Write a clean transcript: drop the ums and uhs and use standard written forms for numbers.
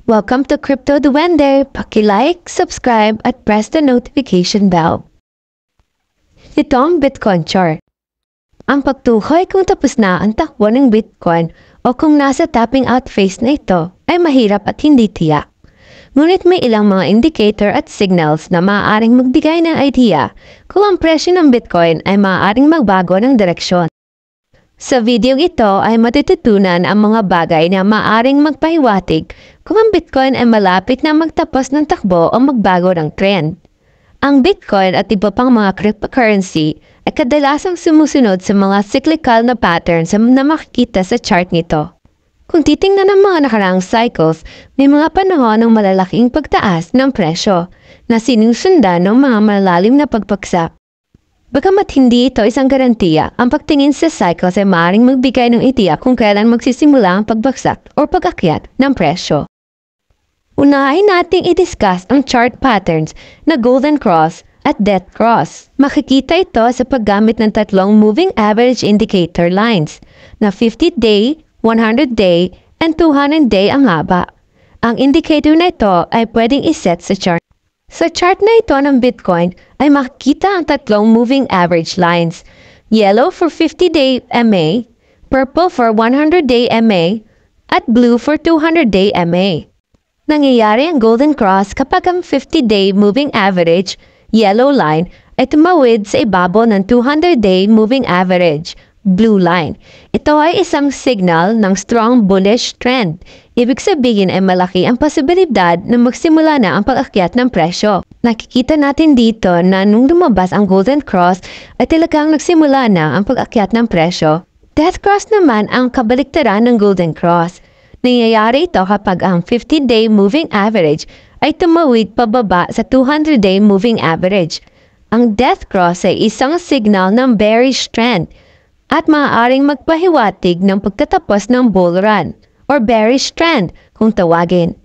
Welcome to Crypto Duende. Paki-like, subscribe, at press the notification bell. Ito ang Bitcoin chart. Ang pagtukoy kung tapos na ang takbo ng Bitcoin o kung nasa tapping out phase na ito ay mahirap at hindi tiyak. Ngunit may ilang mga indicator at signals na maaaring magbigay ng idea kung ang presyo ng Bitcoin ay maaaring magbago ng direksyon. Sa video ito ay matututunan ang mga bagay na maaaring magpahiwatig kung ang Bitcoin ay malapit na magtapos ng takbo o magbago ng trend. Ang Bitcoin at iba pang mga cryptocurrency ay kadalasang sumusunod sa mga cyclical na patterns na makikita sa chart nito. Kung titingnan ang mga nakaraang cycles, may mga panahon ng malalaking pagtaas ng presyo na sinusundan ng mga malalim na pagbagsak. Bagamat hindi ito isang garantiya, ang pagtingin sa cycles ay maaaring magbigay ng ideya kung kailan magsisimula ang pagbagsak o pag-akyat ng presyo. Unahin nating i-discuss ang chart patterns na Golden Cross at Death Cross. Makikita ito sa paggamit ng tatlong moving average indicator lines na 50-day, 100-day, and 200-day ang haba. Ang indicator na ito ay pwedeng iset sa chart. Sa chart na ito ng Bitcoin ay makikita ang tatlong moving average lines. Yellow for 50-day MA, purple for 100-day MA, at blue for 200-day MA. Nangyayari ang Golden Cross kapag ang 50-day moving average, yellow line, ay tumawid sa ibabaw ng 200-day moving average, blue line. Ito ay isang signal ng strong bullish trend. Ibig sabihin ay malaki ang posibilidad na magsimula na ang pag-akyat ng presyo. Nakikita natin dito na nung lumabas ang Golden Cross ay talagang nagsimula na ang pag-akyat ng presyo. Death Cross naman ang kabaliktaran ng Golden Cross. Nangyayari ito kapag ang 50-day moving average ay tumawid pababa sa 200-day moving average. Ang Death Cross ay isang signal ng bearish trend at maaaring magpahiwatig ng pagtatapos ng bull run or bearish trend kung tawagin.